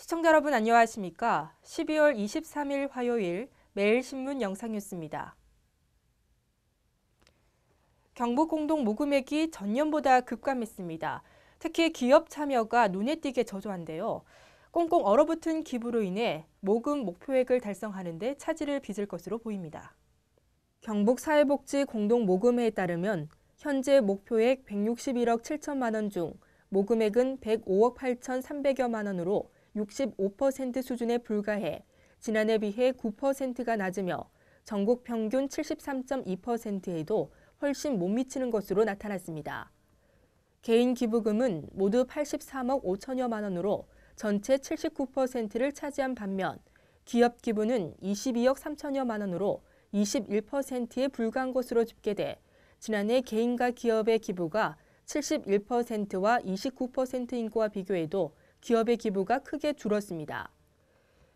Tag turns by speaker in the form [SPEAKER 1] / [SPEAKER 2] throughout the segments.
[SPEAKER 1] 시청자 여러분 안녕하십니까? 12월 23일 화요일 매일신문 영상뉴스입니다. 경북 공동 모금액이 전년보다 급감했습니다. 특히 기업 참여가 눈에 띄게 저조한데요. 꽁꽁 얼어붙은 기부로 인해 모금 목표액을 달성하는 데 차질을 빚을 것으로 보입니다. 경북사회복지 공동 모금회에 따르면 현재 목표액 161억 7천만 원 중 모금액은 105억 8,300여만 원으로 65% 수준에 불과해 지난해 비해 9%가 낮으며 전국 평균 73.2%에도 훨씬 못 미치는 것으로 나타났습니다. 개인 기부금은 모두 83억 5천여만 원으로 전체 79%를 차지한 반면 기업 기부는 22억 3천여만 원으로 21%에 불과한 것으로 집계돼 지난해 개인과 기업의 기부가 71%와 29%인 거와 비교해도 기업의 기부가 크게 줄었습니다.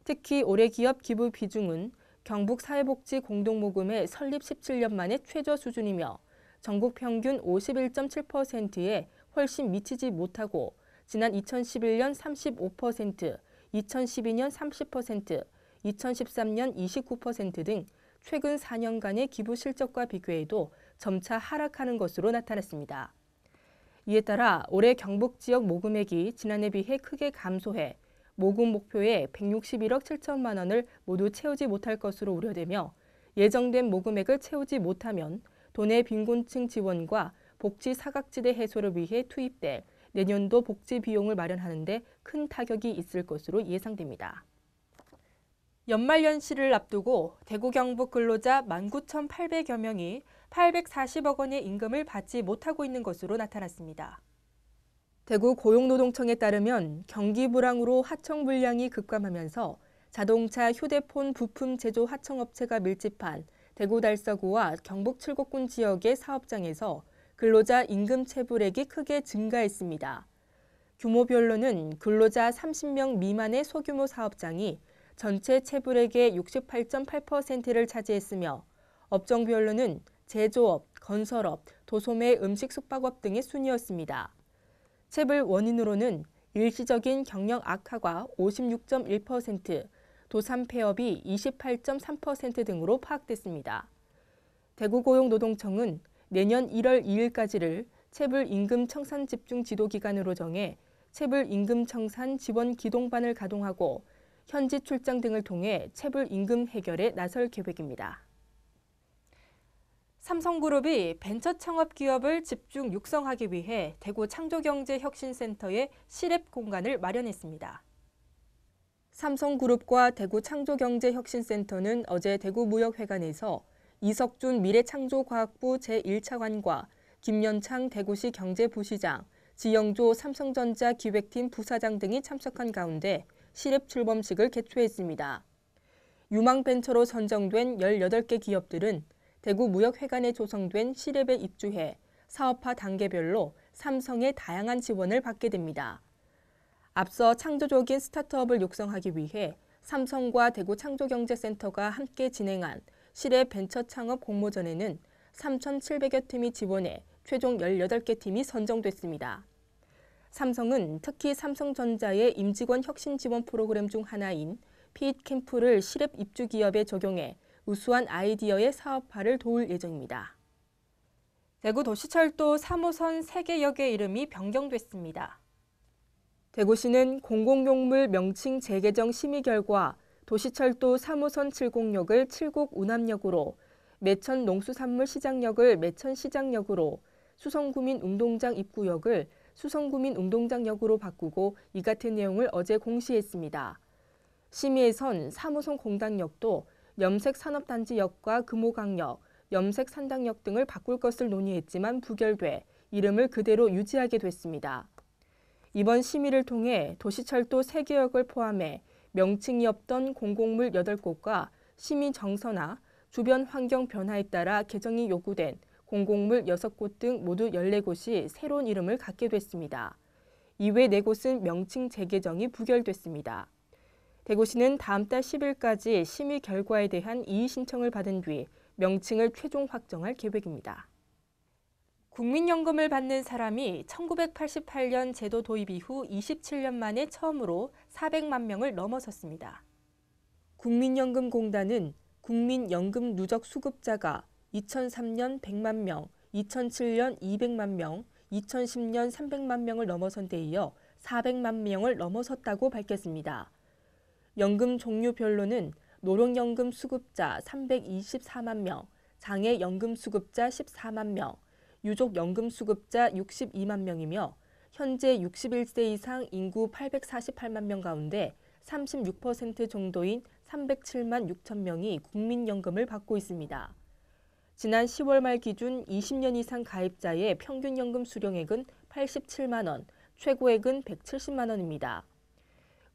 [SPEAKER 1] 특히 올해 기업 기부 비중은 경북사회복지 공동모금의 설립 17년 만에 최저 수준이며 전국 평균 51.7%에 훨씬 미치지 못하고 지난 2011년 35%, 2012년 30%, 2013년 29% 등 최근 4년간의 기부 실적과 비교해도 점차 하락하는 것으로 나타났습니다. 이에 따라 올해 경북 지역 모금액이 지난해 비해 크게 감소해 모금 목표의 161억 7천만 원을 모두 채우지 못할 것으로 우려되며 예정된 모금액을 채우지 못하면 도내 빈곤층 지원과 복지 사각지대 해소를 위해 투입될 내년도 복지 비용을 마련하는 데 큰 타격이 있을 것으로 예상됩니다. 연말연시를 앞두고 대구 경북 근로자 19,800여 명이 840억 원의 임금을 받지 못하고 있는 것으로 나타났습니다. 대구 고용노동청에 따르면 경기 불황으로 하청 물량이 급감하면서 자동차, 휴대폰 부품 제조 하청업체가 밀집한 대구 달서구와 경북 칠곡군 지역의 사업장에서 근로자 임금 체불액이 크게 증가했습니다. 규모별로는 근로자 30명 미만의 소규모 사업장이 전체 체불액의 68.8%를 차지했으며 업종별로는 제조업, 건설업, 도소매, 음식 숙박업 등의 순이었습니다. 체불 원인으로는 일시적인 경영 악화가 56.1%, 도산 폐업이 28.3% 등으로 파악됐습니다. 대구고용노동청은 내년 1월 2일까지를 체불 임금 청산 집중 지도 기간으로 정해 체불 임금 청산 지원 기동반을 가동하고 현지 출장 등을 통해 체불 임금 해결에 나설 계획입니다. 삼성그룹이 벤처 창업 기업을 집중 육성하기 위해 대구 창조경제혁신센터에 실앱 공간을 마련했습니다. 삼성그룹과 대구 창조경제혁신센터는 어제 대구무역회관에서 이석준 미래창조과학부 제1차관과 김연창 대구시 경제부시장, 지영조 삼성전자 기획팀 부사장 등이 참석한 가운데 실앱 출범식을 개최했습니다. 유망벤처로 선정된 18개 기업들은 대구무역회관에 조성된 실앱에 입주해 사업화 단계별로 삼성의 다양한 지원을 받게 됩니다. 앞서 창조적인 스타트업을 육성하기 위해 삼성과 대구창조경제센터가 함께 진행한 실앱 벤처 창업 공모전에는 3,700여 팀이 지원해 최종 18개 팀이 선정됐습니다. 삼성은 특히 삼성전자의 임직원 혁신 지원 프로그램 중 하나인 피잇캠프를 실앱 입주 기업에 적용해 우수한 아이디어의 사업화를 도울 예정입니다. 대구 도시철도 3호선 3개역의 이름이 변경됐습니다. 대구시는 공공용물 명칭 재개정 심의 결과 도시철도 3호선 70역을 70 운암역으로, 매천 농수산물시장역을 매천시장역으로, 수성구민 운동장 입구역을 수성구민 운동장역으로 바꾸고 이 같은 내용을 어제 공시했습니다. 심의에선 3호선 공단역도 염색산업단지역과 금호강역, 염색산당역 등을 바꿀 것을 논의했지만 부결돼 이름을 그대로 유지하게 됐습니다. 이번 심의를 통해 도시철도 3개역을 포함해 명칭이 없던 공공물 8곳과 심의 정서나 주변 환경 변화에 따라 개정이 요구된 공공물 6곳 등 모두 14곳이 새로운 이름을 갖게 됐습니다. 이외 4곳은 명칭 재개정이 부결됐습니다. 대구시는 다음 달 10일까지 심의 결과에 대한 이의 신청을 받은 뒤 명칭을 최종 확정할 계획입니다. 국민연금을 받는 사람이 1988년 제도 도입 이후 27년 만에 처음으로 400만 명을 넘어섰습니다. 국민연금공단은 국민연금 누적 수급자가 2003년 100만 명, 2007년 200만 명, 2010년 300만 명을 넘어선 데 이어 400만 명을 넘어섰다고 밝혔습니다. 연금 종류별로는 노령연금 수급자 324만 명, 장애연금 수급자 14만 명, 유족연금 수급자 62만 명이며 현재 61세 이상 인구 848만 명 가운데 36% 정도인 307만 6천 명이 국민연금을 받고 있습니다. 지난 10월 말 기준 20년 이상 가입자의 평균 연금 수령액은 87만 원, 최고액은 170만 원입니다.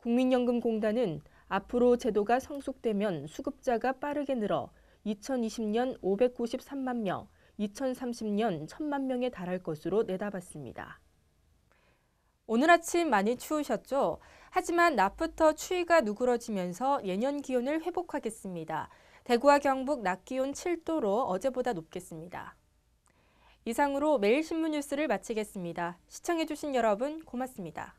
[SPEAKER 1] 국민연금공단은 앞으로 제도가 성숙되면 수급자가 빠르게 늘어 2020년 593만 명, 2030년 1,000만 명에 달할 것으로 내다봤습니다. 오늘 아침 많이 추우셨죠? 하지만 낮부터 추위가 누그러지면서 예년 기온을 회복하겠습니다. 대구와 경북 낮 기온 7도로 어제보다 높겠습니다. 이상으로 매일 신문 뉴스를 마치겠습니다. 시청해주신 여러분 고맙습니다.